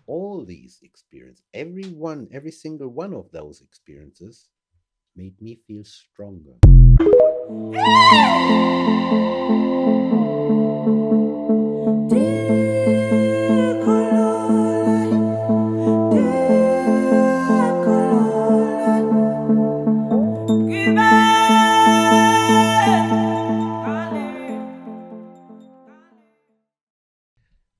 All these experiences, every single one of those experiences made me feel stronger.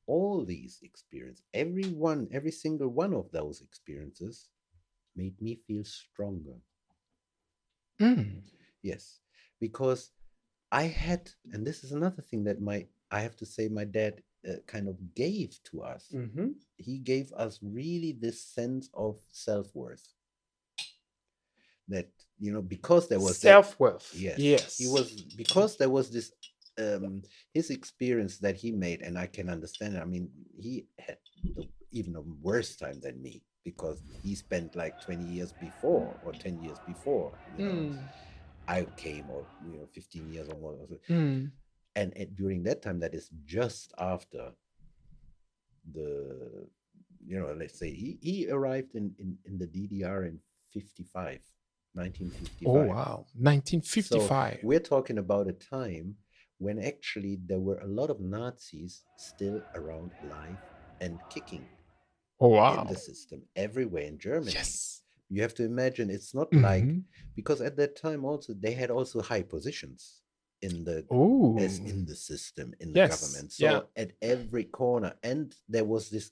All these experiences, every single one of those experiences made me feel stronger. Mm. Yes, because I had, and this is another thing that I have to say, my dad kind of gave to us. Mm-hmm. He gave us really this sense of self-worth. That, because there was that, Self-worth. yes, Yes. he was, because there was this his experience that he made, and I can understand it. I mean, he had even a worse time than me, because he spent like 20 years before, or 10 years before, I came, or 15 years or more. And during that time, that is just after the, let's say he arrived in the DDR in 1955. Oh, wow. 1955. So we're talking about a time when actually there were a lot of Nazis still around, alive and kicking. Oh, wow. In the system everywhere in Germany. Yes. You have to imagine, it's not Mm-hmm. like, because at that time also they had also high positions in the as in the system, in the Yes. government. So Yeah. at every corner, and there was this,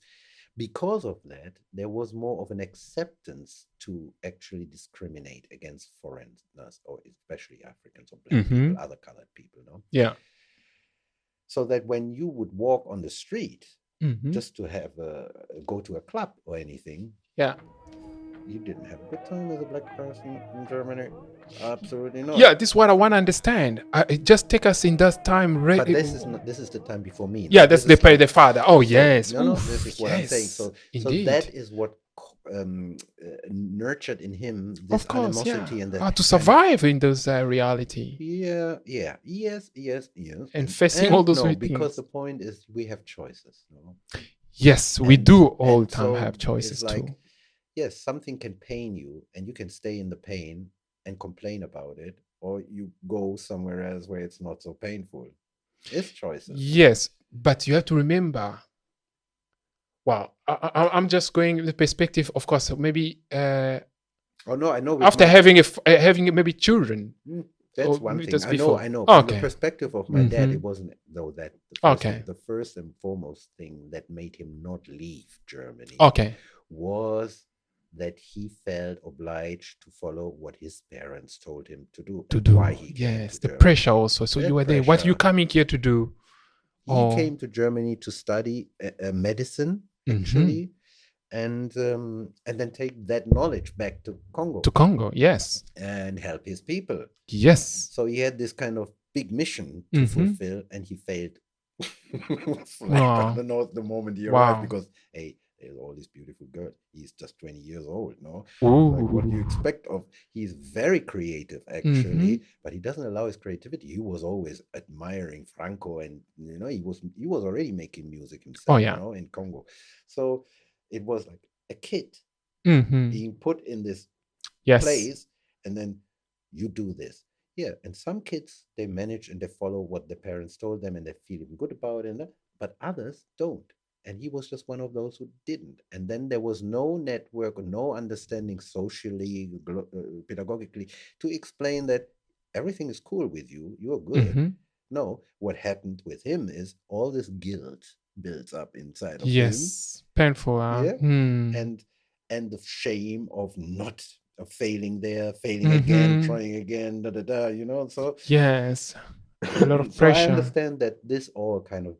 because of that, there was more of an acceptance to actually discriminate against foreigners, or especially Africans or black people, other colored people, Yeah. So that when you would walk on the street, just to have go to a club or anything, yeah, you didn't have a good time as a black person in Germany. Absolutely not. Yeah, this is what I want to understand. Just take us in that time. But this is the time before me. Yeah, that's the father. Oh, yes. No, this is what I'm saying. So indeed. So that is what nurtured in him this animosity, and to survive in those reality. Yeah. Yes. And facing all those things. Because the point is, we have choices. Yes, we do all the time have choices like, too. Yes, something can pain you, and you can stay in the pain and complain about it, or you go somewhere else where it's not so painful. It's choices. Yes, but you have to remember. Well, I'm just going the perspective, of course. Maybe. Oh no, I know. After having maybe children. That's one thing. I know. Okay. From the perspective of my dad, it wasn't though that. The first and foremost thing that made him not leave Germany. Was that he felt obliged to follow what his parents told him to do. Why he came to the Germany. Pressure also. So you were there. What are you coming here to do? He came to Germany to study medicine, actually, and then take that knowledge back to Congo. To Congo, yes. And help his people. Yes. So he had this kind of big mission to fulfill, and he failed the moment he arrived, because, hey, there's all these beautiful girls. He's just 20 years old, no? Like, what do you expect of? He's very creative, actually, but he doesn't allow his creativity. He was always admiring Franco, and he was already making music himself, in Congo. So it was like a kid being put in this place, and then you do this. Yeah, and some kids, they manage and they follow what their parents told them, and they feel good about it, but others don't. And he was just one of those who didn't. And then there was no network or no understanding socially, pedagogically, to explain that everything is cool with you. You're good. No, what happened with him is all this guilt builds up inside of him. Yes, painful. Yeah, and the shame of not failing again, trying again, So yes, a lot of pressure. So I understand that this all kind of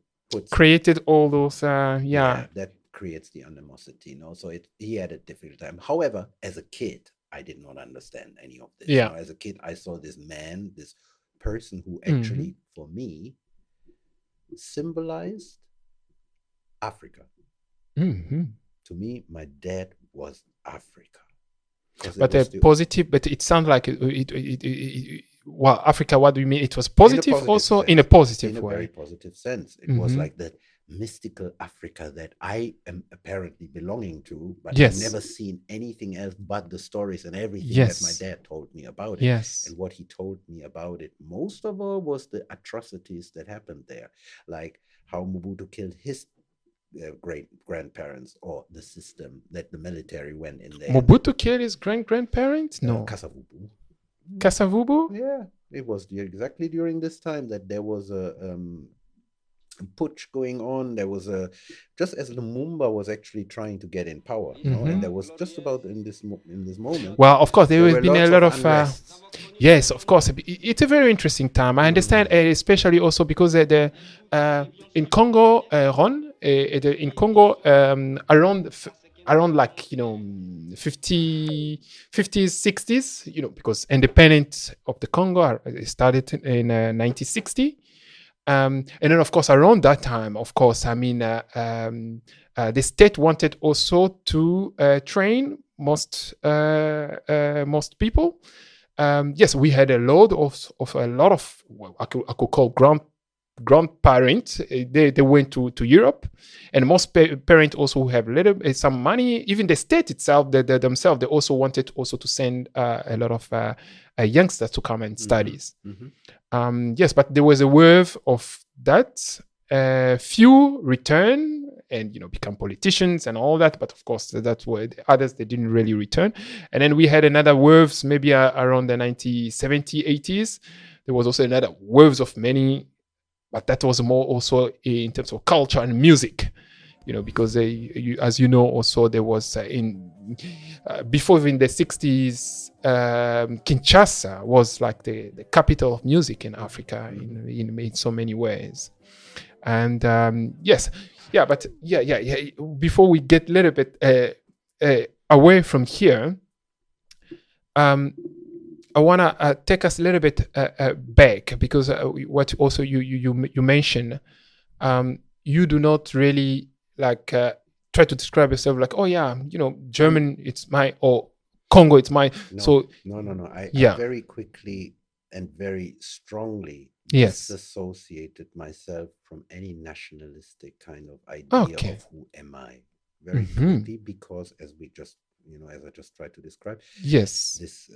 created all those that creates the animosity, so he had a difficult time. However, as a kid, I did not understand any of this. As a kid, I saw this man, this person who actually, for me, symbolized Africa. To me, my dad was Africa. But positive, but it sounds like Africa, what do you mean? It was positive, in a positive way. In a very positive sense. It was like that mystical Africa that I am apparently belonging to, but Yes. I've never seen anything else but the stories and everything Yes. that my dad told me about it. Yes. And what he told me about it most of all was the atrocities that happened there, like how Mobutu killed his great grandparents, or the system that the military went in there. Mobutu killed his grandparents? No. Kasavubu. Kasavubu? Yeah, it was exactly during this time that there was a putsch going on. There was just as Lumumba was actually trying to get in power, you know, and there was just about in this moment. Well, of course, there has been a lot of unrest. yes, of course, it's a very interesting time. I understand, especially also because in Congo, in Congo, around like 50s, 60s, because independence of the Congo started in 1960. And then, of course, around that time, of course, I mean, the state wanted also to train most people. Yes, we had a lot of well, I could call grandparents. They went to Europe, and most parents also have some money. Even the state itself, themselves, they also wanted also to send a lot of youngsters to come and studies. Yes, but there was a wave of that. Few return and become politicians and all that, but of course that's where the others, they didn't really return. And then we had another waves maybe around the 1970s, 80s. There was also another waves of many, but that was more also in terms of culture and music, because as you know, also there was before in the 60s, Kinshasa was like the capital of music in Africa in so many ways. And yes, yeah, but yeah. Before we get a little bit away from here, I want to take us a little bit back, because what also you mentioned, you do not really like try to describe yourself like, oh yeah, German it's my, or Congo it's my. No. I very quickly and very strongly disassociated myself from any nationalistic kind of idea of who am I very quickly, because as we just as I just tried to describe, this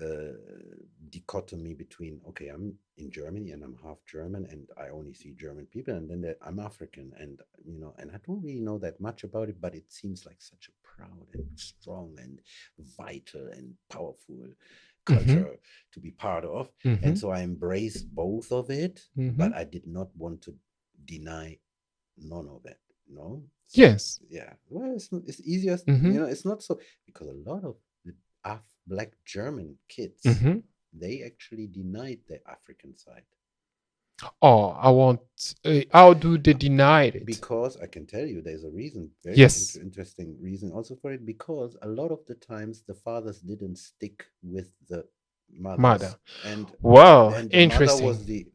dichotomy between, okay, I'm in Germany and I'm half German and I only see German people, and then I'm African, and and I don't really know that much about it, but it seems like such a proud and strong and vital and powerful culture to be part of. And so I embraced both of it, but I did not want to deny none of it. No. So, yes. Yeah. Well, it's easier. It's not so, because a lot of the Black German kids, they actually denied the African side. Oh, how do they deny it? Because I can tell you, there's a reason. Very interesting reason also for it. Because a lot of the times the fathers didn't stick with the mother. And the interesting. Mother was the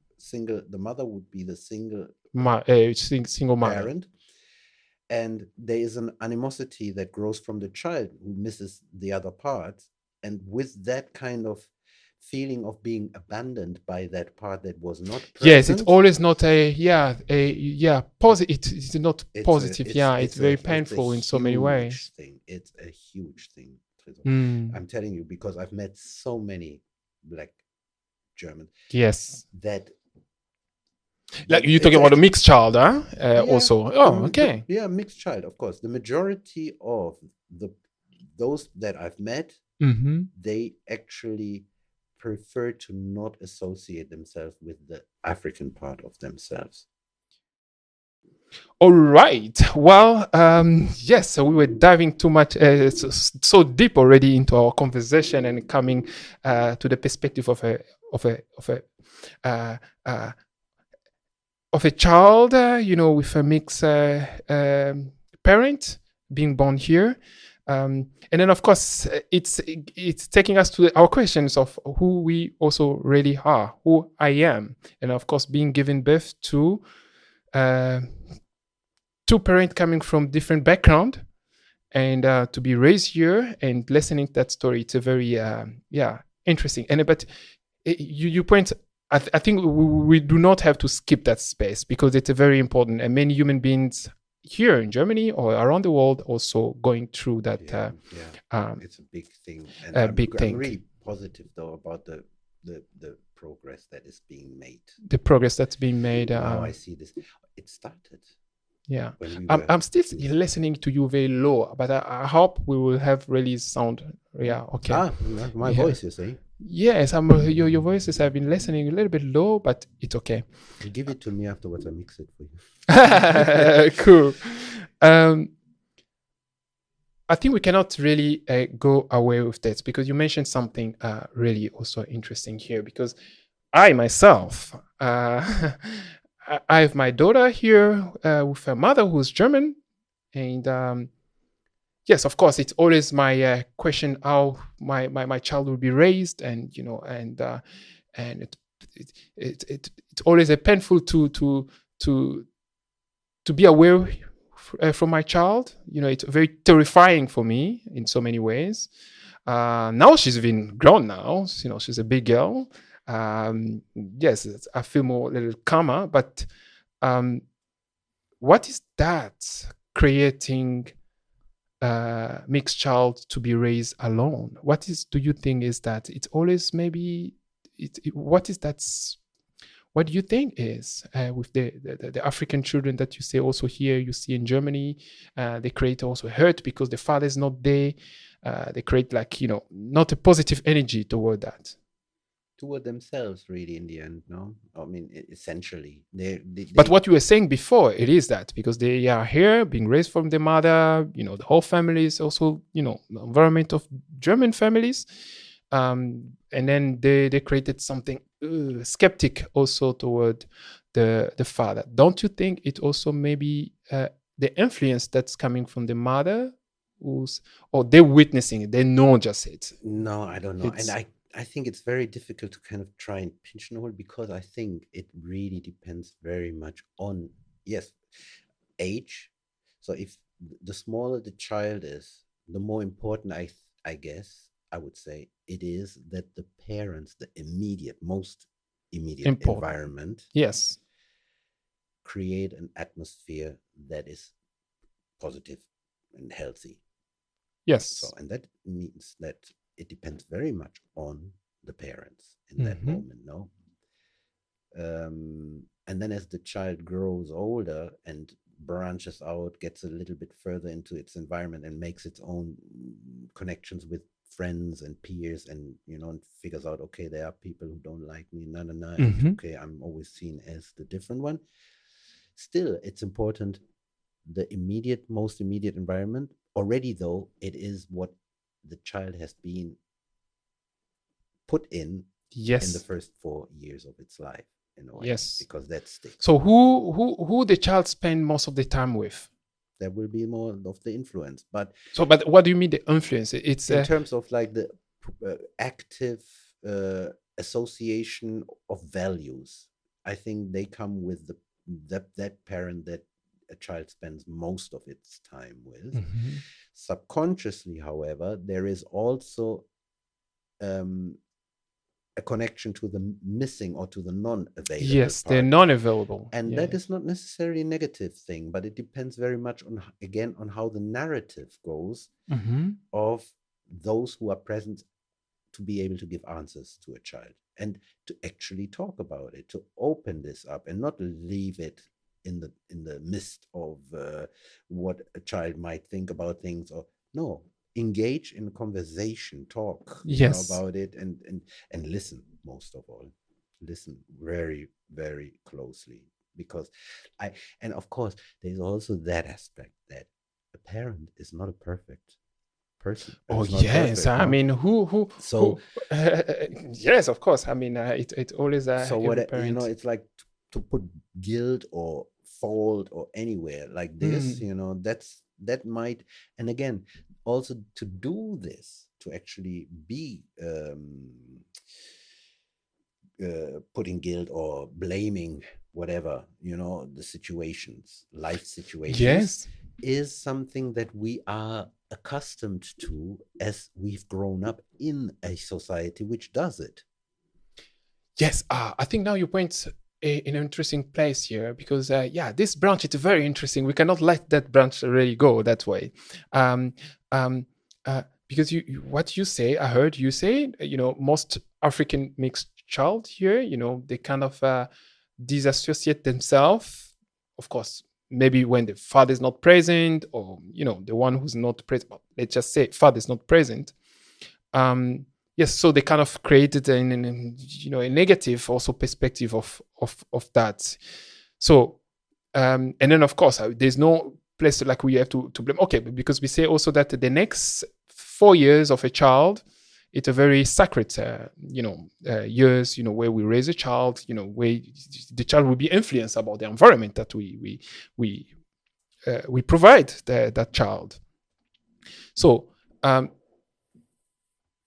mother would be the single single mother. Parent. And there is an animosity that grows from the child who misses the other part. And with that kind of feeling of being abandoned by that part that was not present. Yes, it's always not positive. It's not positive. It's very painful in so many ways. It's a huge thing. I'm telling you, because I've met so many Black German. Yes. That. Like you're talking about a mixed child, huh? Also. Oh, okay. Mixed child, of course. The majority of those that I've met, they actually prefer to not associate themselves with the African part of themselves. All right. Well, yes. So we were diving too much, so deep already into our conversation, and coming to the perspective of a child, with a mixed parent being born here. And then, of course, it's taking us to our questions of who we also really are, who I am. And, of course, being given birth to two parents coming from different background, and to be raised here and listening to that story, it's a very, interesting. But you point... I think we do not have to skip that space, because it's a very important, and many human beings here in Germany or around the world also going through that. It's a big thing. And a big thing. I'm really positive though about the progress that is being made. The progress that's being made. Now I see this. It started. Yeah, I'm still listening to you very low, but I hope we will have really sound. Yeah, okay. My voice, you say? Yes, your voices have been listening a little bit low, but it's okay. You give it to me afterwards. I mix it for you. Cool. I think we cannot really go away with this because you mentioned something really also interesting here. Because I myself, I have my daughter here with her mother who's German, and yes, of course, it's always my question how my child will be raised, and it's always a painful to be aware from my child. It's very terrifying for me in so many ways. Now she's been grown now, she's a big girl. Yes, I feel a little calmer, but what is that creating mixed child to be raised alone? Do you think is that it's always maybe what do you think is with the African children that you say also here you see in Germany? They create also hurt because the father is not there. They create not a positive energy toward that. Toward themselves, really, in the end, no? I mean, essentially. But what you were saying before, it is that because they are here, being raised from the mother, the whole family is also, the environment of German families. And then they created something skeptic also toward the father. Don't you think it also maybe the influence that's coming from the mother, or they're witnessing it, they know just it? No, I don't know. And I think it's very difficult to kind of try and pigeonhole because I think it really depends very much on, yes, age. So if the smaller the child is, the more important, I guess, I would say, it is that the parents, the most immediate environment, yes, create an atmosphere that is positive and healthy. Yes. So, and that means that it depends very much on the parents in that moment, no? And then as the child grows older and branches out, gets a little bit further into its environment and makes its own connections with friends and peers, and and figures out, okay, there are people who don't like me, and okay, I'm always seen as the different one. Still, it's important, the most immediate environment. Already, though, it is what the child has been put in the first 4 years of its life, in a way. Yes, because that's the. So who the child spend most of the time with? There will be more of the influence, but what do you mean the influence? It's in terms of like the active association of values. I think they come with that parent that a child spends most of its time with. Subconsciously, however, there is also a connection to the missing or to the non-available. Yes, part. they're non-available. And that is not necessarily a negative thing, but it depends very much on how the narrative goes of those who are present to be able to give answers to a child and to actually talk about it, to open this up and not leave it in the midst of what a child might think about things, or no, engage in conversation, talk about it, and listen. Most of all, listen very, very closely, because and of course there's also that aspect that a parent is not a perfect person. Oh yes, perfect, I mean who so yes, of course, I mean it always so what it's like to put guilt or fault or anywhere like this, that might, and again, also to do this, to actually be putting guilt or blaming whatever, the situations, life situations, is something that we are accustomed to as we've grown up in a society which does it. Yes, I think now you point an interesting place here because this branch is very interesting. We cannot let that branch really go that way. Because what you say, I heard you say, most African mixed child here, they kind of disassociate themselves. Of course, maybe when the father is not present, or the one who's not present. Let's just say father is not present. Yes, so they kind of created a negative also perspective of that. So and then of course there's no place like we have to blame. Okay, because we say also that the next 4 years of a child, it's a very sacred, years, where we raise a child, where the child will be influenced about the environment that we provide that child. So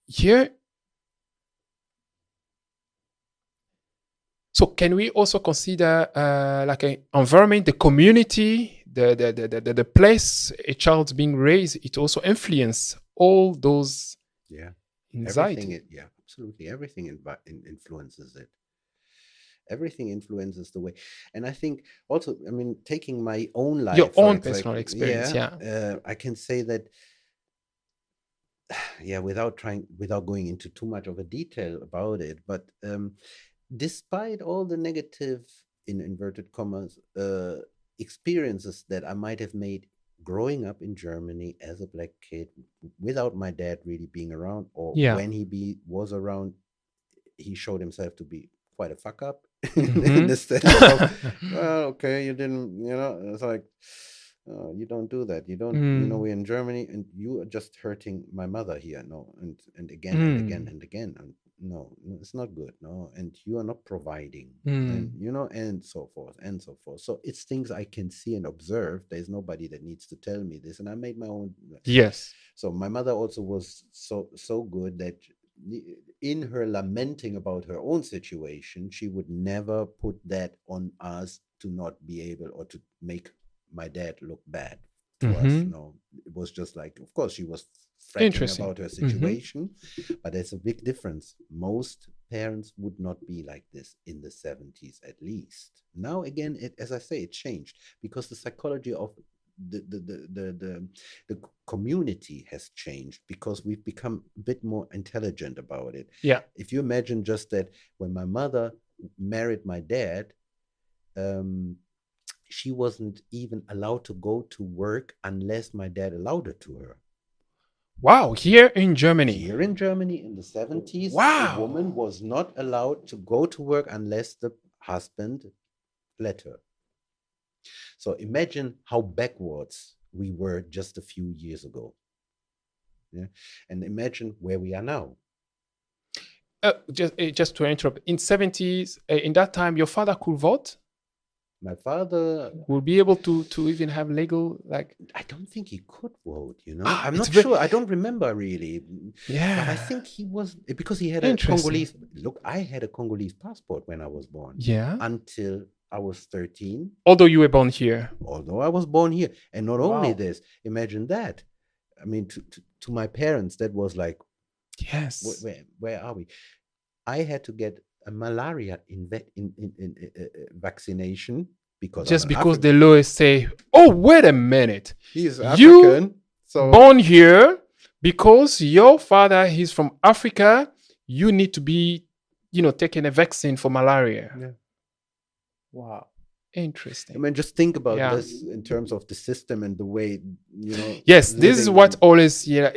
here, so can we also consider like an environment, the community, the place a child's being raised, it also influence all those anxiety. Absolutely. Everything influences it. Everything influences the way. And I think also, taking my own life, your own personal experience, I can say that, without going into too much of a detail about it, but despite all the negative, in inverted commas, experiences that I might have made growing up in Germany as a black kid, without my dad really being around, or when he was around, he showed himself to be quite a fuck up in the sense of, well, okay, you didn't, it's like, you don't do that. You don't, we're in Germany and you are just hurting my mother here. No, and again and again and again. And no, it's not good. No, and you are not providing, and and so forth and so forth. So it's things I can see and observe. There's nobody that needs to tell me this, and I made my own. Yes. So my mother also was so good that in her lamenting about her own situation, she would never put that on us to not be able, or to make my dad look bad to us. No, it was just like, of course, she was fretting about her situation, but there's a big difference. Most parents would not be like this in the 70s, at least. Now again, as I say, it changed because the psychology of the community has changed, because we've become a bit more intelligent about it. Yeah. If you imagine just that when my mother married my dad, she wasn't even allowed to go to work unless my dad allowed it to her. Wow, here in Germany. Here in Germany in the 70s, wow, a woman was not allowed to go to work unless the husband let her. So imagine how backwards we were just a few years ago. Yeah, and imagine where we are now. Just to interrupt, in 70s, in that time, your father could vote? My father will be able to even have legal, like... I don't think he could vote, I'm not sure. I don't remember really. Yeah. But I think he was, because he had a Congolese... Look, I had a Congolese passport when I was born. Yeah. Until I was 13. Although you were born here. Although I was born here. And not only this, imagine that. I mean, to my parents, that was like... Yes. Where are we? I had to get a malaria vaccination because the lawyers say, oh, wait a minute, he's African, you born here because your father is from Africa, you need to be taking a vaccine for malaria. Yeah. Wow, interesting. I mean, just think about this in terms of the system and the way yes, this is what always also,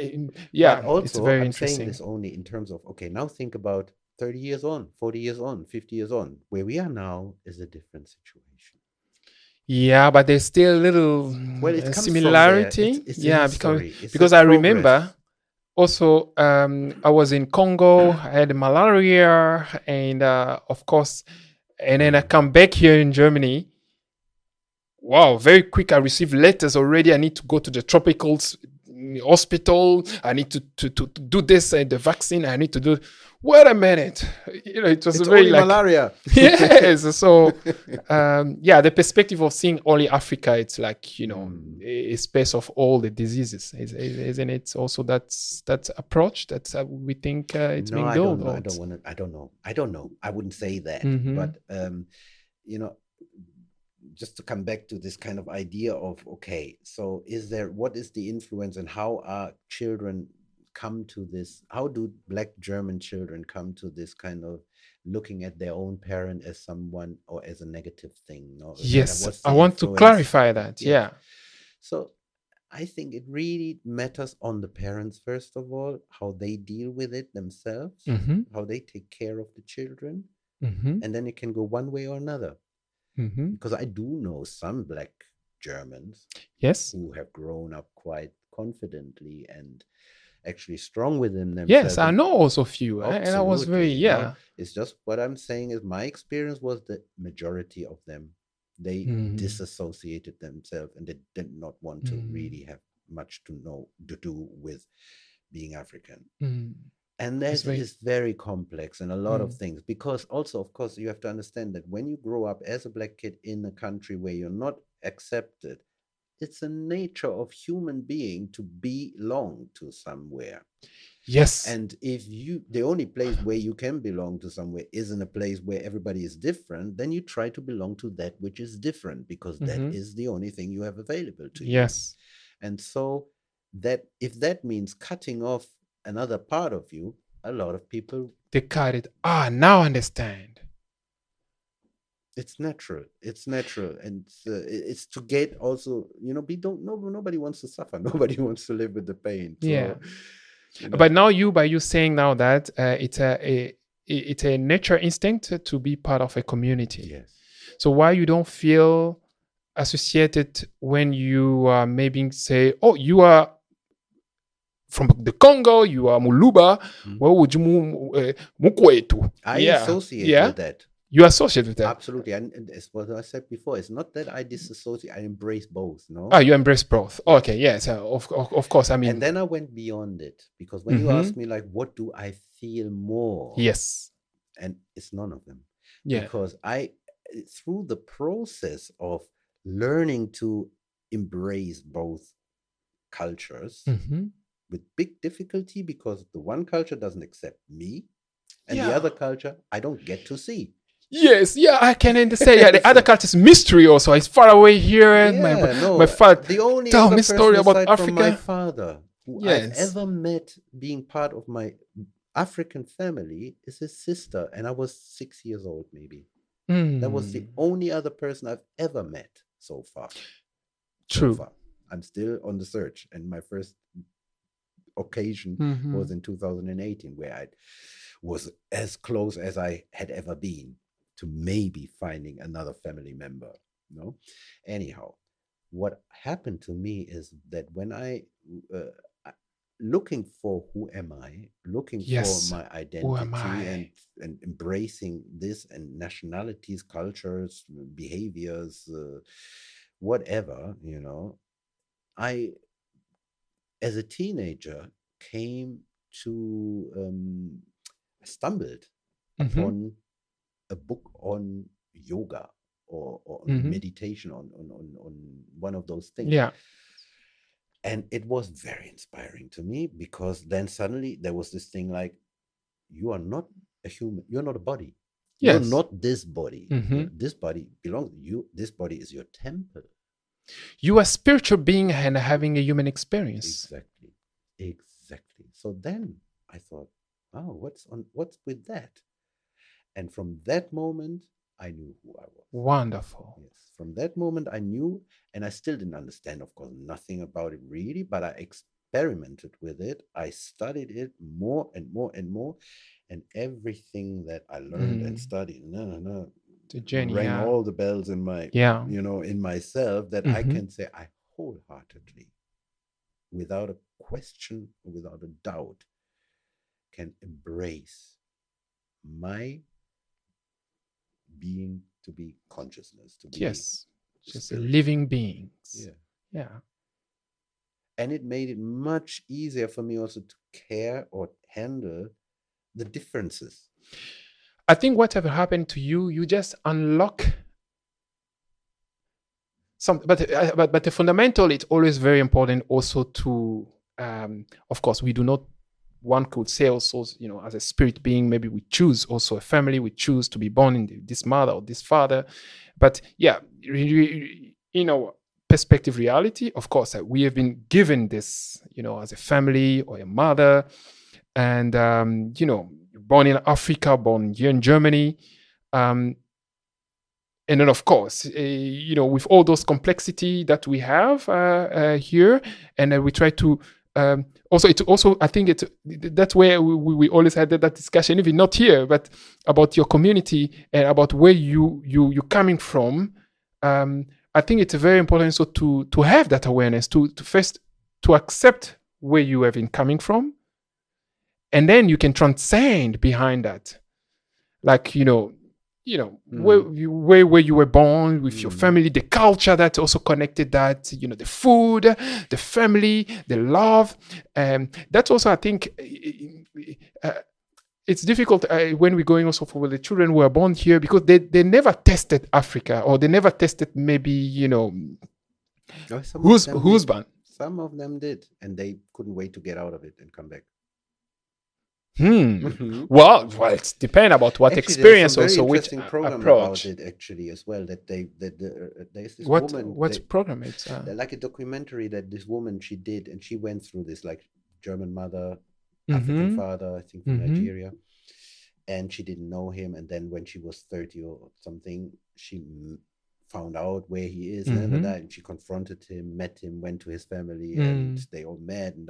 it's very I'm interesting. saying this only in terms of, okay, now think about 30 years on, 40 years on, 50 years on. Where we are now is a different situation. Yeah, but there's still a little similarity. Because I remember also I was in Congo, I had malaria, and of course, and then I come back here in Germany. Wow, very quick. I received letters already. I need to go to the tropical hospital. I need to do this and the vaccine. I need to do. Wait a minute. It was it's very only malaria. Yes. So, the perspective of seeing only Africa, it's like, a space of all the diseases, isn't it? Also, that approach that we think it's being done. I don't know. I wouldn't say that. But just to come back to this kind of idea of, okay, so what is the influence, and how are children come to this? How do Black German children come to this kind of looking at their own parent as someone or as a negative thing? No? Yes, I want to clarify that. Yeah. So I think it really matters on the parents, first of all, how they deal with it themselves, how they take care of the children, and then it can go one way or another. Because I do know some Black Germans, who have grown up quite confidently and actually strong within themselves. Yes, I know also few, and I was very It's just what I'm saying is my experience was the majority of them, they disassociated themselves, and they did not want to really have much to do with being African. And that is very complex and a lot of things, because also, of course, you have to understand that when you grow up as a Black kid in a country where you're not accepted, it's a nature of human being to belong to somewhere. Yes. And if the only place where you can belong to somewhere is in a place where everybody is different, then you try to belong to that which is different, because that is the only thing you have available to you. Yes. And so that if that means cutting off another part of you, a lot of people, they cut it. Now I understand. It's natural. And it's to get also, nobody wants to suffer. Nobody wants to live with the pain. So, But now by you saying now that it's a nature instinct to be part of a community. Yes. So why you don't feel associated when you maybe say, you are from the Congo, you are Muluba, Mukwetu. I associate with that. You associate with that. Absolutely. And as what I said before, it's not that I disassociate, I embrace both, no? You embrace both. Okay, yes, of course. I mean, and then I went beyond it, because when you ask me, like, what do I feel more? Yes. And it's none of them. Yeah. Because through the process of learning to embrace both cultures, with big difficulty, because the one culture doesn't accept me, and the other culture I don't get to see. Yes, I can understand. The other culture is mystery also. It's far away here. My father. The only tell other me story about Africa. From my father, who I've ever met being part of my African family, is his sister, and I was 6 years old, maybe. That was the only other person I've ever met so far. True. So far. I'm still on the search, and my first occasion was in 2018, where I was as close as I had ever been to maybe finding another family member. No, anyhow, what happened to me is that when I looking for who am I, looking for my identity, and embracing this, and nationalities, cultures, behaviors, whatever, I, as a teenager, stumbled upon a book on yoga or meditation, on one of those things. Yeah. And it was very inspiring to me, because then suddenly there was this thing like, you are not a human, you're not a body. Yes. You're not this body. This body belongs to you. This body is your temple. You are a spiritual being and having a human experience. Exactly. So then I thought, what's with that? And from that moment, I knew who I was. Wonderful. Yes. From that moment, I knew, and I still didn't understand, of course, nothing about it really, but I experimented with it. I studied it more and more and more, and everything that I learned and studied, the journey, rang all the bells in my, in myself, that I can say I wholeheartedly, without a question, without a doubt, can embrace my being to be consciousness, to be just living beings. Yeah. And it made it much easier for me also to care or handle the differences. I think whatever happened to you, you just unlock something. But the fundamental, it's always very important also to, of course, we do not one could say also, as a spirit being, maybe we choose also a family, we choose to be born in this mother or this father. But yeah, in our perspective reality, of course, we have been given this, as a family or a mother, and, born in Africa, born here in Germany. And then, of course, with all those complexity that we have here, and then we try to also, I think that's where we always had that discussion, even not here, but about your community and about where you're coming from. I think it's very important so to have that awareness, to first to accept where you have been coming from, and then you can transcend behind that, like where you were born, with your family, the culture that also connected that, the food, the family, the love. That's also, I think, it's difficult when we're going also for the children who are born here, because they never tested Africa, or they never tested maybe, who's born. Some of them did, and they couldn't wait to get out of it and come back. Well, it's depend about what actually, experience also, which program approach. About it actually as well. That there's this woman. What program? It's like a documentary that this woman she did, and she went through this, like, German mother, African father, I think from Nigeria, and she didn't know him. And then when she was 30 or something, she found out where he is, and she confronted him, met him, went to his family, and they all met, and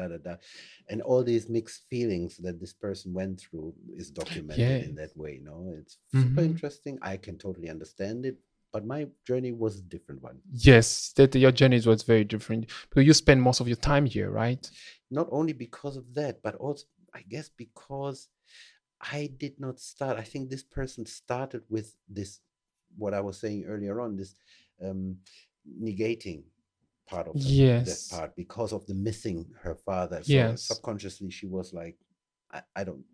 and all these mixed feelings that this person went through is documented in that way. It's super interesting. I can totally understand it, but my journey was a different one. Yes, your journey was very different, because you spend most of your time here, right? Not only because of that, but also, I guess, because I did not start. I think this person started with this, what I was saying earlier on, this negating part of that part, because of the missing her father. So subconsciously she was like, I don't,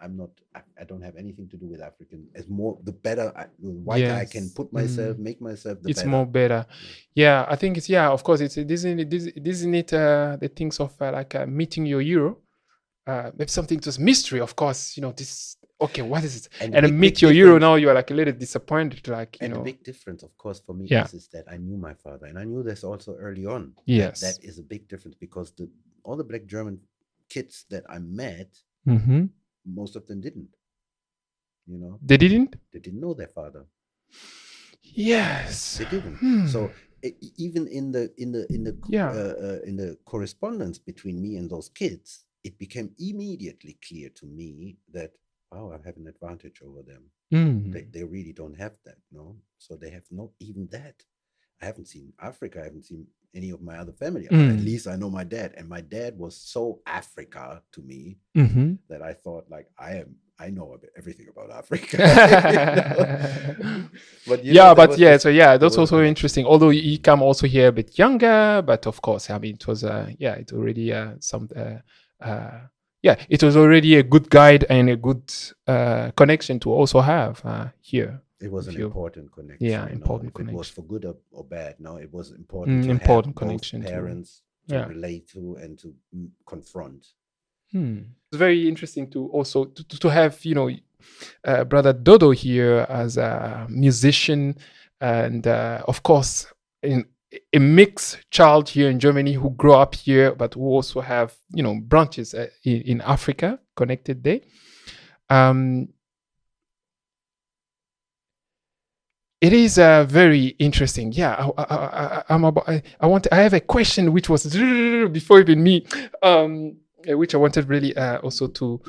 I'm not, I don't have anything to do with African. As more, the better, the whiter I can put myself, make myself, the it's better. More better. Yeah, I think it's, of course, it's isn't it the things of like meeting your hero. Maybe something to mystery, of course, this. Okay, what is it? And meet your hero, now you're like a little disappointed, like, and the big difference, of course, for me is that I knew my father, and I knew this also early on. Yes, that is a big difference, because all the Black German kids that I met, most of them didn't. They didn't know their father. Yes, they didn't. So even in the correspondence between me and those kids, it became immediately clear to me that, wow, I have an advantage over them. They really don't have that, so they have not even that. I haven't seen Africa. I haven't seen any of my other family. At least I know my dad, and my dad was so Africa to me that I thought, like, I know everything about Africa. But that's also interesting. Although he come also here a bit younger, but of course, I mean, it was it already it was already a good guide and a good connection to also have here. It was an important connection. Yeah, important connection. It was for good or bad. No, it was important to important have connection both parents to relate to and to confront. It's very interesting to also to have brother Dodo here as a musician, and of course a mixed child here in Germany who grew up here, but who also have branches in Africa connected there. It is very interesting. Yeah, I have a question which was before even me, which I wanted really also to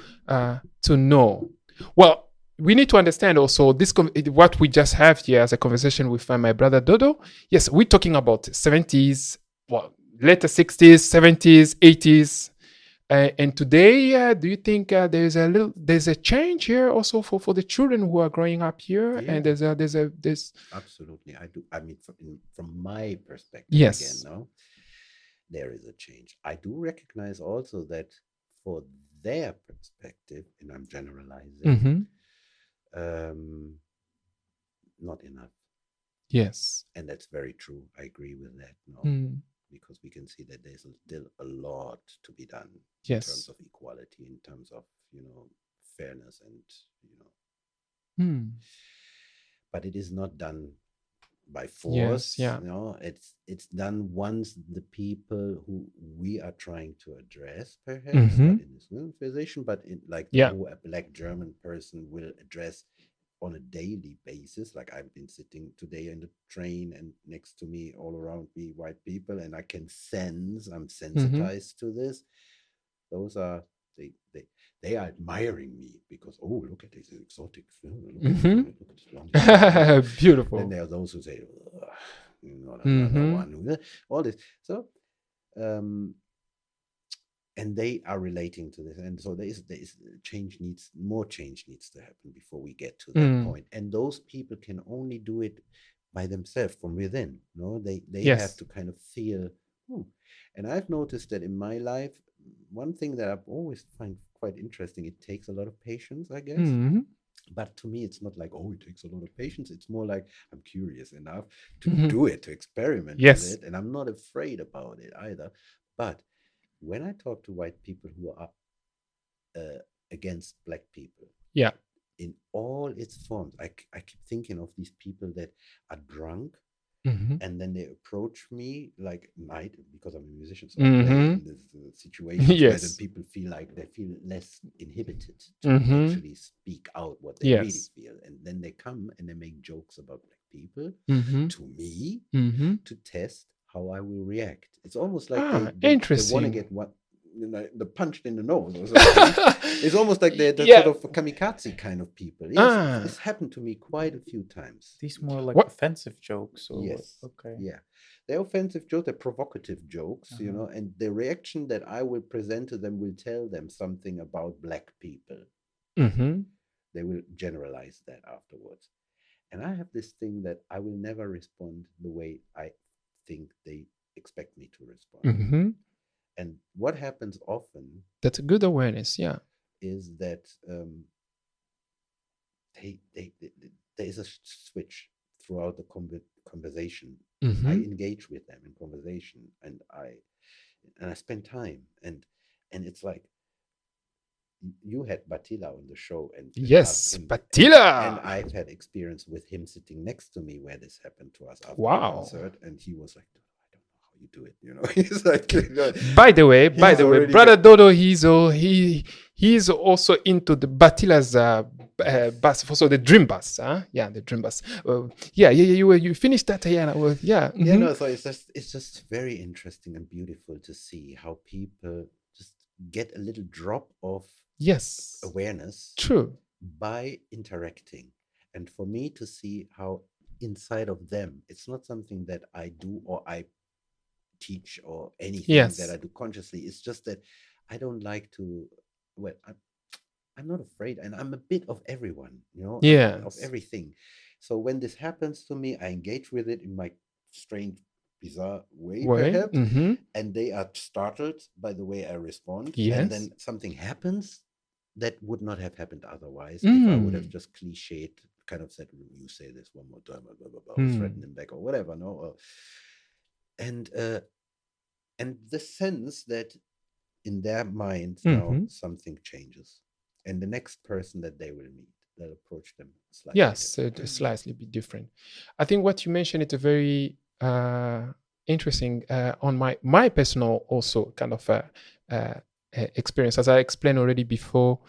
know. Well, we need to understand also this what we just have here as a conversation with my brother Dodo. Yes, we're talking about 70s, later 60s, 70s, 80s. And today, do you think there's a change here also for the children who are growing up here? Yeah. And there's absolutely, I do. I mean, from my perspective, yes, again, no, there is a change. I do recognize also that for their perspective, and I'm generalizing, not enough. Yes, and that's very true. I agree with that. No, because we can see that there's still a lot to be done Yes. in terms of equality, in terms of, fairness, and, but it is not done by force. yeah. It's done once the people who we are trying to address, perhaps, not in this conversation, but in who a Black German person will address on a daily basis. Like, I've been sitting today in the train, and next to me, all around me, white people, and I can sense, I'm sensitized to this. Those are they are admiring me because, oh, look at this exotic film. Look at this one. Beautiful. Then there are those who say, not another one. All this. So, and they are relating to this, and so there is more change needs to happen before we get to that point. And those people can only do it by themselves from within. They have to kind of feel. And I've noticed that in my life, one thing that I've always find quite interesting, it takes a lot of patience, I guess. But to me, it's not like, oh, it takes a lot of patience. It's more like, I'm curious enough to do it, to experiment with it. And I'm not afraid about it either. But when I talk to white people who are against Black people, in all its forms, I keep thinking of these people that are drunk, and then they approach me like night, because I'm a musician, so I play in this situation where the people feel like they feel less inhibited to actually speak out what they really feel. And then they come and they make jokes about Black people to me to test how I will react. It's almost like they want to get the punched in the nose or something. It's almost like they're sort of kamikaze kind of people. Yes, it's happened to me quite a few times. These more like offensive jokes. Or yes. Okay. Yeah. They're offensive jokes, they're provocative jokes, and the reaction that I will present to them will tell them something about Black people. They will generalize that afterwards. And I have this thing that I will never respond the way I think they expect me to respond. And what happens often, that's a good awareness, is that there is a switch throughout the conversation. I engage with them in conversation, and I spend time, and it's like, you had Batila on the show, and yes, Batila, and I've had experience with him sitting next to me where this happened to us after the concert, and he was like, you do it, He's like, by the way, brother Dodo, he's also into the Batila's bus, also the dream bus, the dream bus. You finished that, So it's just very interesting and beautiful to see how people just get a little drop of awareness, by interacting, and for me to see how inside of them, it's not something that I do or I teach or anything that I do consciously. It's just that I don't like to. Well, I'm not afraid, and I'm a bit of everyone, of everything. So when this happens to me, I engage with it in my strange, bizarre way. Perhaps, and they are startled by the way I respond. And then something happens that would not have happened otherwise if I would have just cliched, kind of said, "You say this one more time," blah blah blah, threaten them back or whatever, and the sense that in their mind now something changes, and the next person that they will meet, they'll approach them slightly different. Slightly be different. I think what you mentioned is a very interesting on my personal also kind of experience, as I explained already before,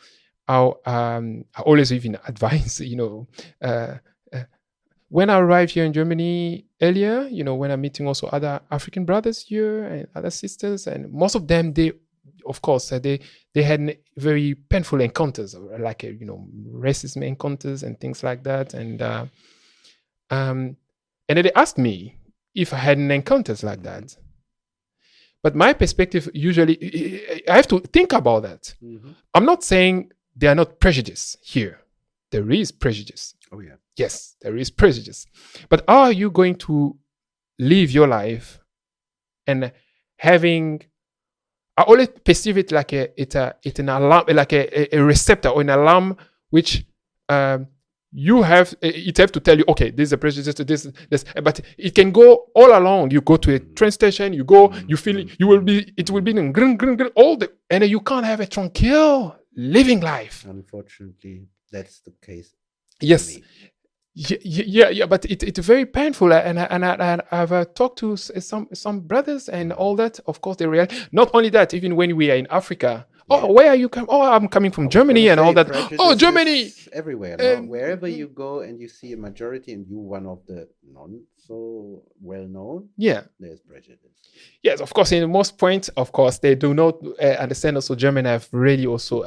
how I always even advise, when I arrived here in Germany earlier, when I'm meeting also other African brothers here and other sisters, and most of them, they had very painful encounters, like racism encounters and things like that, and then they asked me if I had encounters like that. But my perspective, usually, I have to think about that. I'm not saying there are not prejudice here. There is prejudice. Oh, yeah. Yes, there is prejudice. But are you going to live your life and having... I always perceive it like it's an alarm, like a receptor or an alarm, which you have it have to tell you, okay, this is a prejudice, this, but it can go all along. You go to a train station, you go, you feel it will be in green, all the, and you can't have a tranquil living life. Unfortunately, that's the case. Yes. Yeah, but it's very painful, and I've talked to some brothers and all that. Of course, they realize. Not only that, even when we are in Africa, where are you coming? Oh, I'm coming from Germany and all that. Oh, Germany! Everywhere, no? Wherever you go and you see a majority and you one of the non so well known, there's prejudice. Yes, of course. In most points, of course, they do not understand. Also, Germany have really also.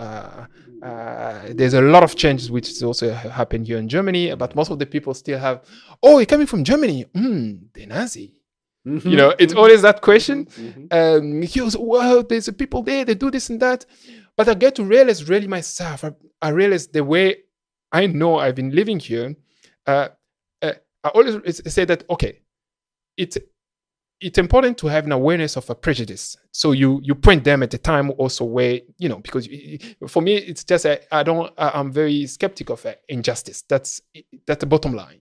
There's a lot of changes which is also happened here in Germany, but most of the people still have, oh, you're coming from Germany, the Nazi. You know, it's always that question. He was, well, there's people there, they do this and that. But I get to realize really myself. I realize the way I know I've been living here. I always say that, okay, it's important to have an awareness of a prejudice. So you point them at the time also where, you know, because for me, it's just, I'm very skeptical of injustice. That's the bottom line.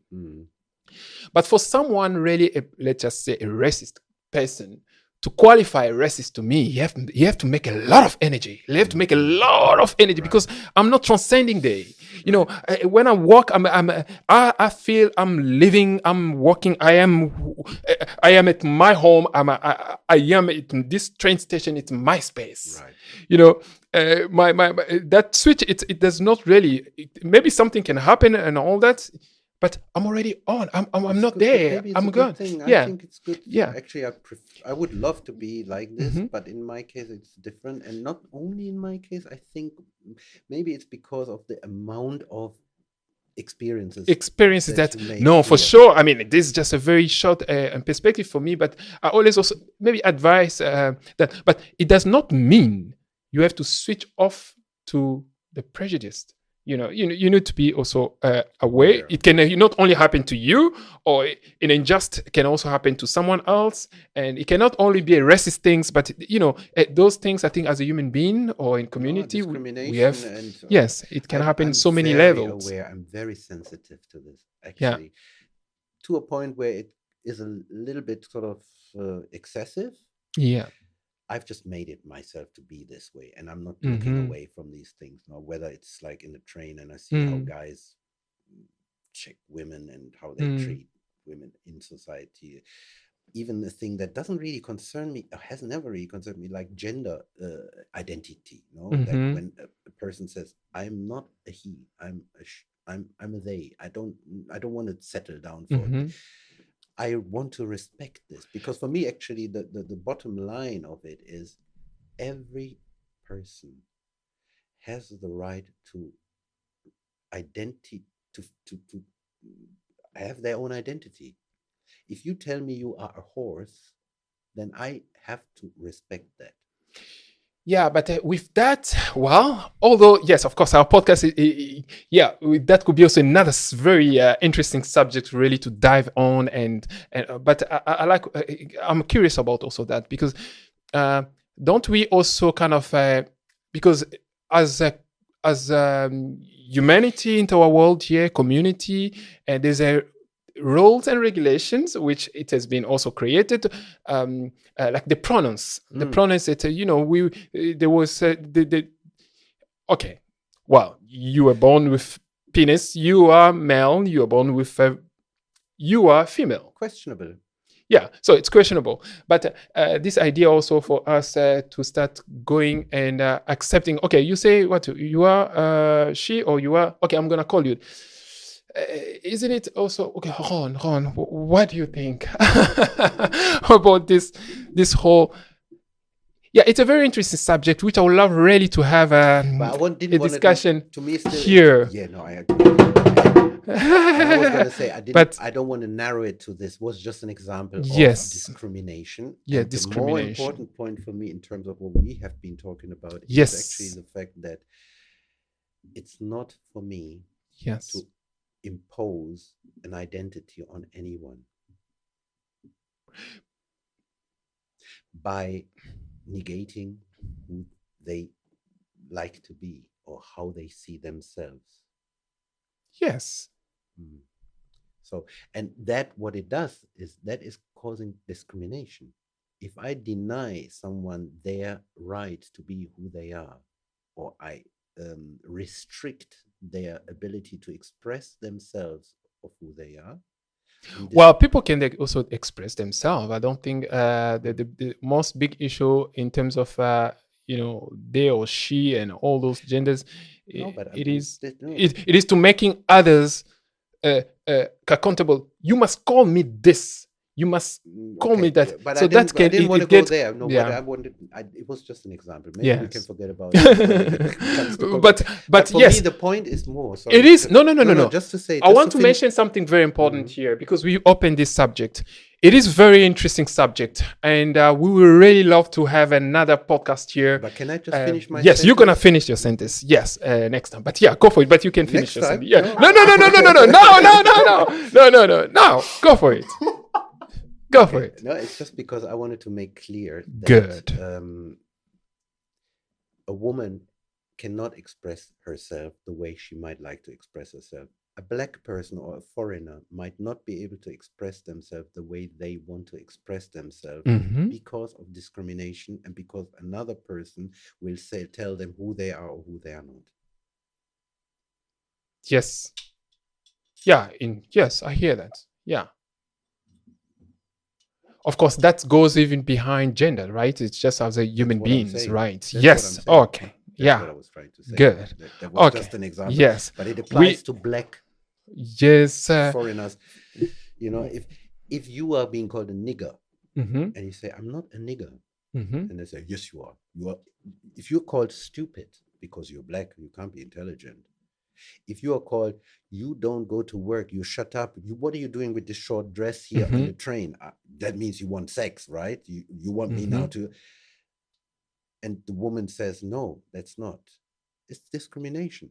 But for someone really, let's just say a racist person, to qualify a racist to me, you have to make a lot of energy. You have to make a lot of energy because I'm not transcending there. You know, when I walk, I feel I'm living, I'm walking. I am at my home. I am at this train station. It's my space. Right. You know, my that switch. It does not really. Maybe something can happen and all that. But I'm already on. I'm not there. I'm gone. I think it's good. Yeah. Actually, I would love to be like this, but in my case, it's different. And not only in my case, I think maybe it's because of the amount of experiences that no, for sure. I mean, this is just a very short perspective for me, but I always also maybe advise that. But it does not mean you have to switch off to the prejudice. You know, you need to be also aware. It can not only happen to you, or an injustice can also happen to someone else, and it cannot only be a racist things, but you know, those things. I think as a human being or in community, we have. And, yes, it can happen so many levels. I'm very sensitive to this, actually, to a point where it is a little bit sort of excessive. Yeah. I've just made it myself to be this way, and I'm not looking away from these things now. Whether it's like in the train and I see how guys check women and how they treat women in society, even the thing that doesn't really concern me, has never really concerned me, like gender identity. That when a person says, "I'm not a he, I'm a they," I don't want to settle down for it. I want to respect this because for me, actually, the bottom line of it is every person has the right to identity, to have their own identity. If you tell me you are a horse, then I have to respect that. Yeah, but with that, well, although, yes, of course, our podcast, that could be also another very interesting subject really to dive on. But I'm curious about also that because don't we also kind of, because as humanity into our world here, community, and there's a rules and regulations which it has been also created, like the pronouns. The pronouns that there was okay, well, you were born with penis, you are male, you are born with you are female. Questionable. Yeah, so it's questionable. But this idea also for us to start going and accepting. Okay, you say what you are, she, or you are. Okay, I'm gonna call you. Isn't it also okay? Ron, what do you think about this whole? Yeah, it's a very interesting subject, which I would love really to have a discussion here. Yeah, no, I agree. I was going to say I don't want to narrow it to this. It was just an example of discrimination. Yeah, and discrimination. The more important point for me in terms of what we have been talking about is actually the fact that it's not for me to impose an identity on anyone by negating who they like to be or how they see themselves. Yes. Mm. So, and that what it does is that is causing discrimination. If I deny someone their right to be who they are, or I restrict their ability to express themselves of who they are, well, people can also express themselves. I don't think the most big issue in terms of they or she and all those genders, no, but it is to making others accountable. You must call me this. You must call me that. But so I didn't want to go get, there. No, yeah. what I wanted, it was just an example. Maybe we can forget about it. but for yes, me, the point is more. Sorry, it is no. Just to say, I want to mention something very important here because we opened this subject. It is very interesting subject, and we will really love to have another podcast here. But can I just finish my? Yes, sentence? you're gonna finish your sentence. Yes, next time. But yeah, go for it. But you can finish your sentence. Yeah. No. No. Go for it. Go for it. No, it's just because I wanted to make clear that a woman cannot express herself the way she might like to express herself. A black person or a foreigner might not be able to express themselves the way they want to express themselves because of discrimination and because another person will tell them who they are or who they are not. Yes. Yeah. Yes, I hear that. Yeah. Of course, that goes even behind gender, right? It's just as a human beings, right? Yes. Okay. That's what I was trying to say. Good. That was just an example. Yes. But it applies to black foreigners. You know, if you are being called a nigger and you say, I'm not a nigger, and they say, yes, you are. You are. If you're called stupid because you're black, you can't be intelligent. If you are called, you don't go to work, you shut up. What are you doing with this short dress here on the train? That means you want sex, right? You want me now to. And the woman says, no, that's not. It's discrimination.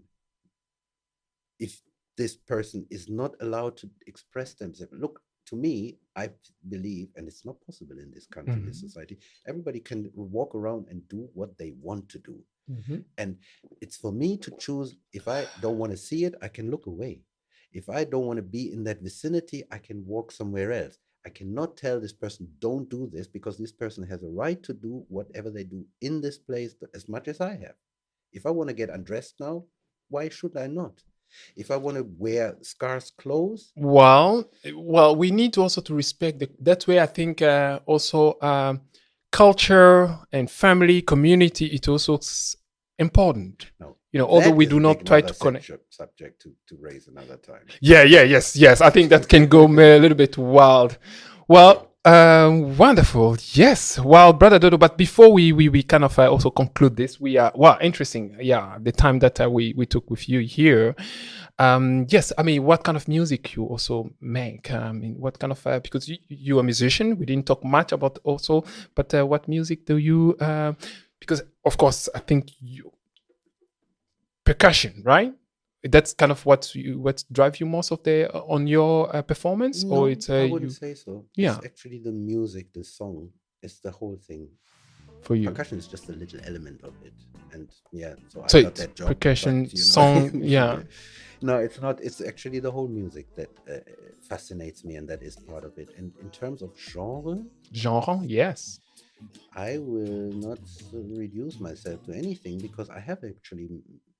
If this person is not allowed to express themselves, look, to me, I believe, and it's not possible in this country, in this society, everybody can walk around and do what they want to do. And it's for me to choose. If I don't want to see it, I can look away. If I don't want to be in that vicinity, I can walk somewhere else. I cannot tell this person, don't do this, because this person has a right to do whatever they do in this place as much as I have. If I want to get undressed now, why should I not? If I want to wear scarce clothes, well, we need also to respect that's where I think also culture and family, community, it's also important. No, although we do not try to connect. Subject to raise another time. Yes. I think that can go a little bit wild. Well, wonderful. Yes. Well, Brother Dodo, but before we kind of also conclude this, we are, interesting. Yeah. The time that we took with you here. Yes. I mean, what kind of music you also make? I mean, what kind of, because you're a musician, we didn't talk much about also, but what music do you, because of course, I think percussion, right? That's kind of what drives you most of the on your performance, no, or it's I wouldn't say so. Yeah, it's actually the music, the song. It's the whole thing. For you, percussion is just a little element of it, and so I got that job. Percussion, song, yeah. No, it's not. It's actually the whole music that fascinates me, and that is part of it. And in terms of genre, yes. I will not reduce myself to anything because I have actually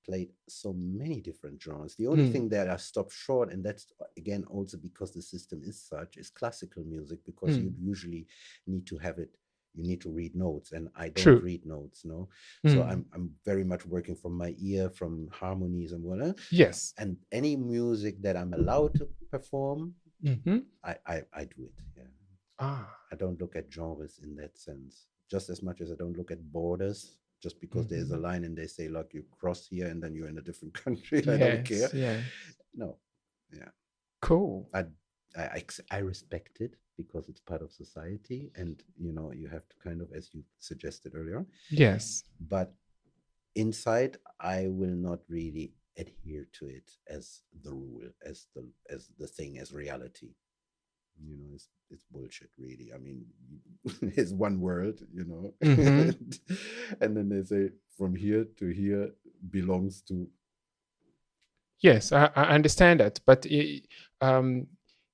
played so many different genres. The only thing that I stopped short, and that's again also because the system is such, is classical music, because you usually need to have it. You need to read notes, and I don't read notes, no. So I'm very much working from my ear, from harmonies and whatnot. Yes. And any music that I'm allowed to perform, I do it. Yeah. I don't look at genres in that sense, just as much as I don't look at borders. Just because there's a line and they say, look, you cross here and then you're in a different country. I don't care. Yeah. No. Yeah. Cool. I respect it because it's part of society, and you have to kind of, as you suggested earlier. Yes. But inside, I will not really adhere to it as the rule, as the thing, as reality. It's bullshit, really. I mean, it's one world, and then they say from here to here belongs to Yes, I understand that, but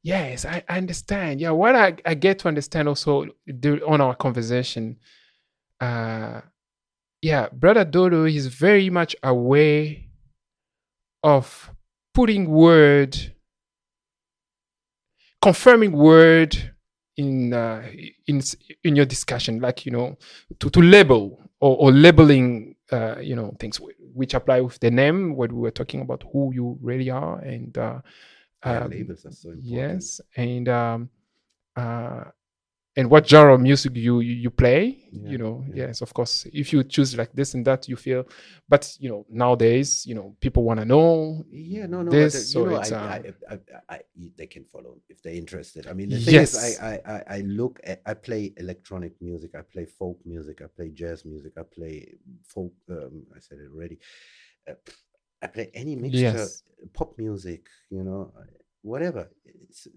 yes, I understand. Yeah, what I get to understand also on our conversation, yeah, Brother Dodo is very much aware of putting word, confirming word in in in your discussion, like to label or labeling things which apply with the name when we were talking about who you really are, and labels are so important. yes, and what genre of music you play. Yes, of course, if you choose like this and that, you feel, but nowadays people want to know this, but so it's they can follow if they're interested. I mean, the thing yes. is, I play electronic music, I play folk music, I play jazz music, I play folk, I said it already, I play any mixture, Yes. pop music, whatever. It's,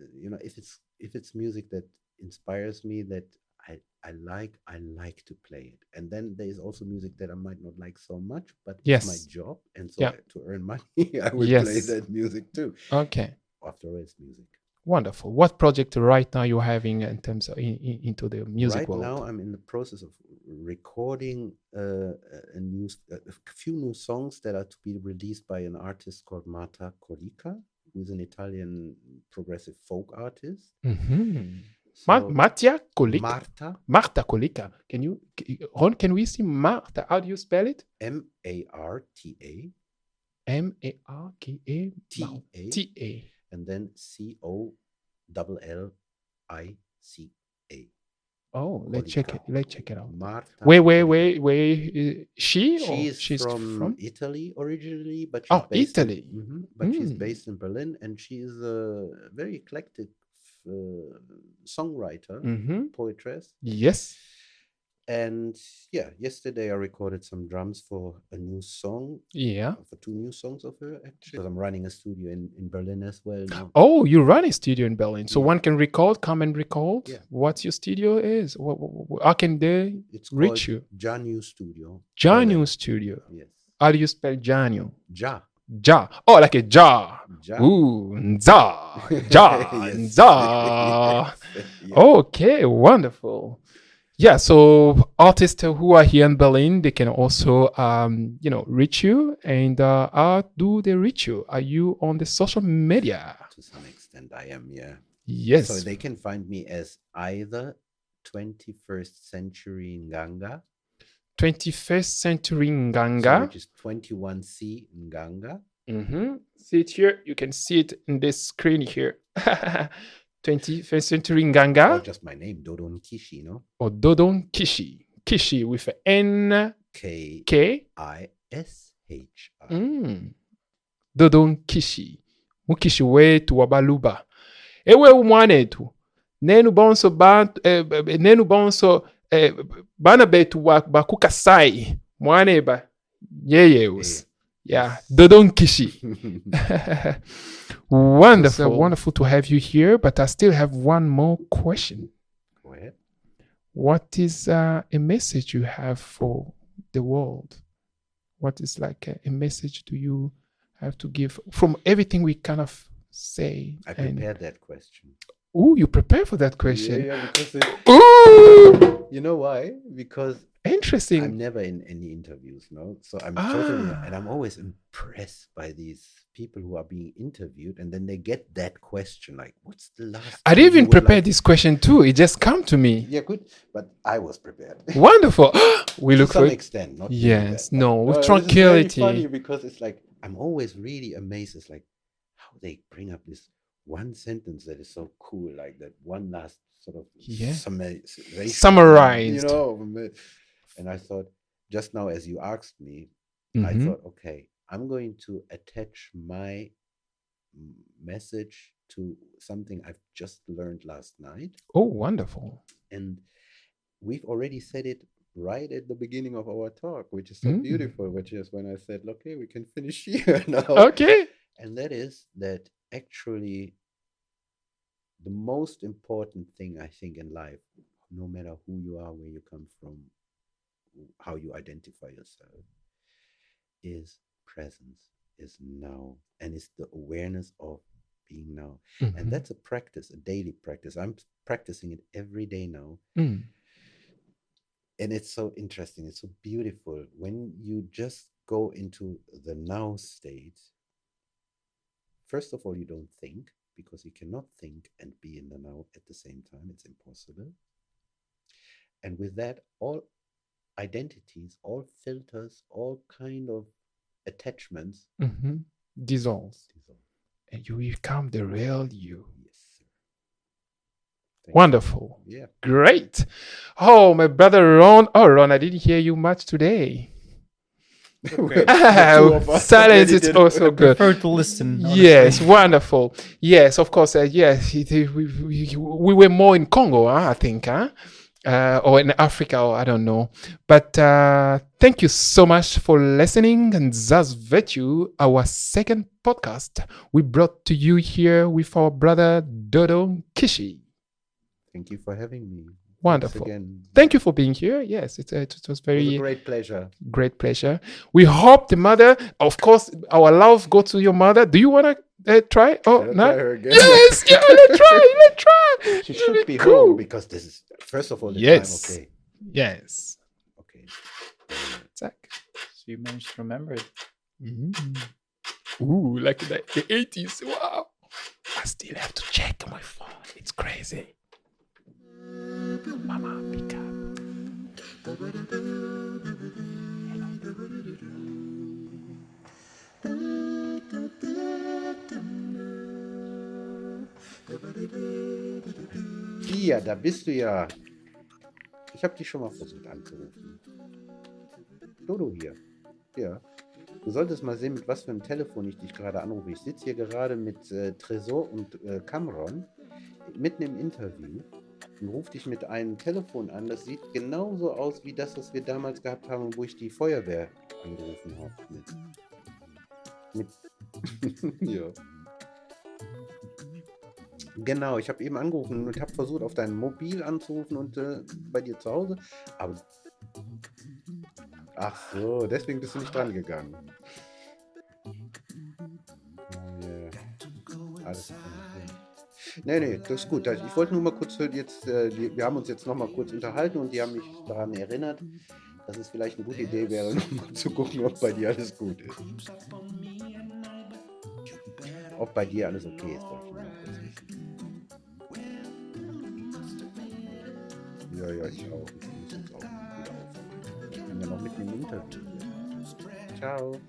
if it's music that inspires me, that I like to play it. And then there is also music that I might not like so much, but Yes. it's my job, and so Yeah. to earn money, I will play Yes. that music too. Okay. After all, it's music. Wonderful. What project right now you're having in terms of into the music world? Right now, I'm in the process of recording a few new songs that are to be released by an artist called Marta Colica, who is an Italian progressive folk artist. Mm-hmm. So, Marta Colica. Ron, can we see Marta? How do you spell it? Marta. Marka Ta. And then Collica. Oh, let's check it out. Marta. Where she she's from Italy originally, but she's Italy. She's based in Berlin, and she's a very eclectic songwriter, poetress. Yes. And yeah, yesterday I recorded some drums for a new song. Yeah. For 2 new songs of her, actually. Because I'm running a studio in Berlin as well now. Oh, you run a studio in Berlin. So one can come and record? Yeah. What your studio is? How can they reach you? Janu Studio. Janu Studio. Yes. How do you spell Janu? Ja. Oh, like a jar. Ooh, Nzaaa. Ja. Yes. Nzaaa. Yes. Okay, wonderful. Yeah, so artists who are here in Berlin, they can also, reach you. And how do they reach you? Are you on the social media? To some extent, I am, yeah. Yes. So they can find me as either 21st Century Nganga. 21st Century Nganga. So which is 21C Nganga. See it here. You can see it in this screen here. 21st Century Nganga. Or just my name, Dodo NKishi, Or Dodo NKishi. Kishi with an K-I-S-H-I. Dodo NKishi. Mukishi wetu wa baluba. Ewe umwanetu. Nenu bonso bana betu bakukasai. Mwaneba. Yeyeus. Yeah, Dodo NKishi. Wonderful, wonderful to have you here. But I still have one more question. Go ahead. What is a message you have for the world? What is like a message do you have to give from everything we kind of say? I prepared that question. Oh, you prepare for that question? Yeah, because Ooh! You know why? Because interesting. I'm never in any interviews, so I'm totally, and I'm always impressed by these people who are being interviewed, and then they get that question, like, what's the last? I didn't even prepare this question too. It just come to me. Yeah, good, but I was prepared. Wonderful. We look to some extent, not yes, that, no, with tranquility. It's very funny because it's like I'm always really amazed. It's like how they bring up this one sentence that is so cool, like that one last sort of summarized. And I thought, just now as you asked me, I thought, okay, I'm going to attach my message to something I've just learned last night. Oh, wonderful. And we've already said it right at the beginning of our talk, which is so beautiful, which is when I said, okay, we can finish here now. Okay. And that is that actually the most important thing I think in life, no matter who you are, where you come from, how you identify yourself, is presence. is now, and it's the awareness of being now. Mm-hmm. And that's a practice, a daily practice. I'm practicing it every day now. Mm. And it's so interesting. It's so beautiful when you just go into the now state. First of all, you don't think, because you cannot think and be in the now at the same time. It's impossible. And with that, all identities, all filters, all kind of attachments dissolve. And you become the real you. Yes, sir. Thank Wonderful. you. Yeah. Great. Oh, my brother Ron. Oh, Ron, I didn't hear you much today. Silence is also good. Prefer to listen. Honestly. Yes, wonderful. Yes, of course. Yes, we were more in Congo, I think, or in Africa, or I don't know. But thank you so much for listening. And that's Virtue, our second podcast we brought to you here with our brother Dodo NKishi. Thank you for having me. Wonderful. Again. Thank you for being here. Yes, it was very... It was a great pleasure. Great pleasure. We hope the mother, of course, our love go to your mother. Do you want to try? Oh, no? Try her again? Yes, yeah, let's try. She should be cool. home, because this is, first of all, the Yes. time. Okay. Yes. Okay. Zach. So you managed to remember it. Mm-hmm. Ooh, like the 80s. Wow. I still have to check my phone. It's crazy. Mama, pick up. Pia, da bist du ja. Ich habe dich schon mal versucht anzurufen. Dodo hier. Ja. Du solltest mal sehen, mit was für einem Telefon ich dich gerade anrufe. Ich sitze hier gerade mit Trésor und Cameron mitten im Interview und rufe dich mit einem Telefon an. Das sieht genauso aus wie das, was wir damals gehabt haben, wo ich die Feuerwehr angerufen habe. Mit ja. Genau, ich habe eben angerufen und habe versucht, auf dein Mobil anzurufen und bei dir zu Hause. Aber ach so, deswegen bist du nicht dran gegangen. Yeah. Alles klar. Nee, das ist gut. Ich wollte nur mal kurz jetzt, wir haben uns jetzt noch mal kurz unterhalten und die haben mich daran erinnert, dass es vielleicht eine gute Idee wäre, noch mal zu gucken, ob bei dir alles gut ist. Ob bei dir alles okay ist, wollte ich mal kurz wissen. Ja, ich auch. Ich muss jetzt auch wieder aufhören. Ich bin ja noch mitten im Interview. Ciao.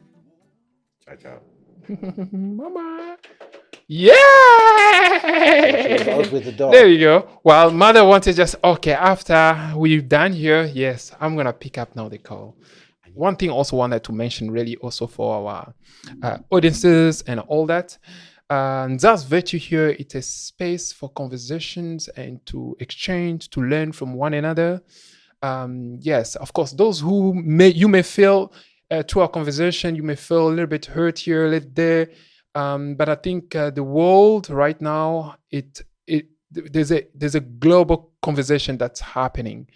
Ciao. Mama. Yeah! With the dog. There you go. Well, mother wanted just, okay, after we've done here, yes, I'm going to pick up now the call. One thing also wanted to mention really also for our audiences and all that. That's Virtue here. It's a space for conversations and to exchange, to learn from one another. Yes, of course, those who you may feel through our conversation, you may feel a little bit hurt here, a little there. But I think the world right now, there's a global conversation that's happening.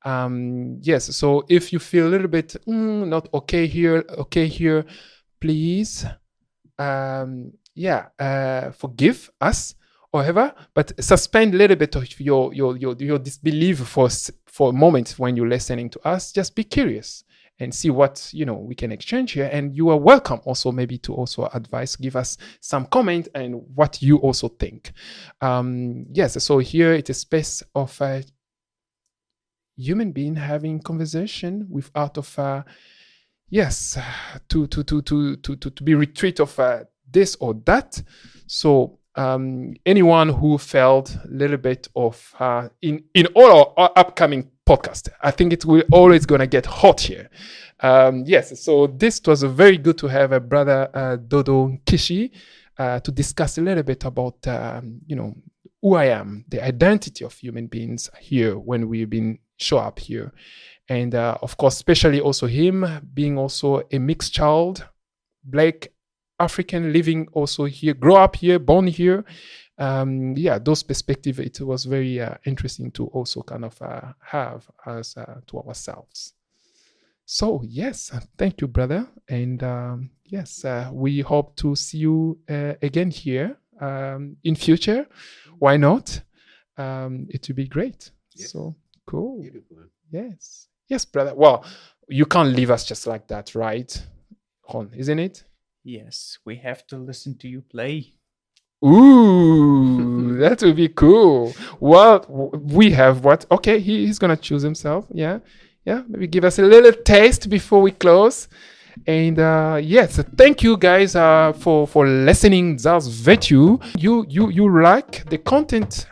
Yes, so if you feel a little bit not okay here, please, forgive us, however, but suspend a little bit of your disbelief for a moment when you're listening to us. Just be curious and see what we can exchange here. And you are welcome also maybe to also advise, give us some comment and what you also think. Yes, so here it is a space of human being having conversation without of to be retreat of this or that. So anyone who felt a little bit of in all our upcoming podcast, I think it will always gonna get hot here. Yes, so this was very good to have a brother Dodo NKishi to discuss a little bit about who I am, the identity of human beings here when we've been show up here, and of course, especially also him being also a mixed child, Black African, living also here, grow up here, born here. Those perspectives, it was very interesting to also kind of have as to ourselves. So yes, thank you, brother. And yes, we hope to see you again here in future. Why not? It would be great. Yes. So cool. Beautiful. Yes. Yes, brother. Well, you can't leave us just like that, right? Ron, isn't it? Yes, we have to listen to you play. Ooh, that would be cool. Well, we have what? Okay, he's gonna choose himself. Yeah, maybe give us a little taste before we close. And yes, thank you guys for listening. That's Vetu. You like the content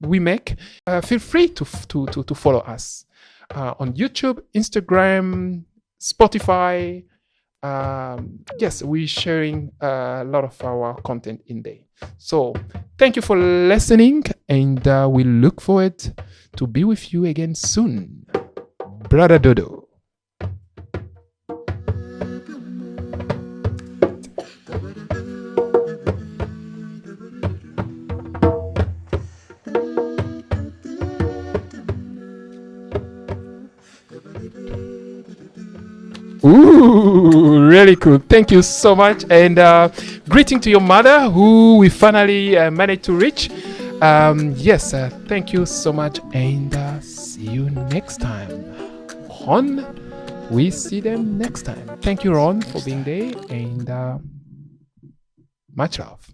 we make? Feel free to follow us on YouTube, Instagram, Spotify. Yes, we're sharing a lot of our content in there. So thank you for listening, and we look forward to be with you again soon. Brother Dodo. Ooh, really cool. Thank you so much. And greeting to your mother, who we finally managed to reach. Yes, thank you so much. And see you next time. Ron, we see them next time. Thank you, Ron, for being there. And much love.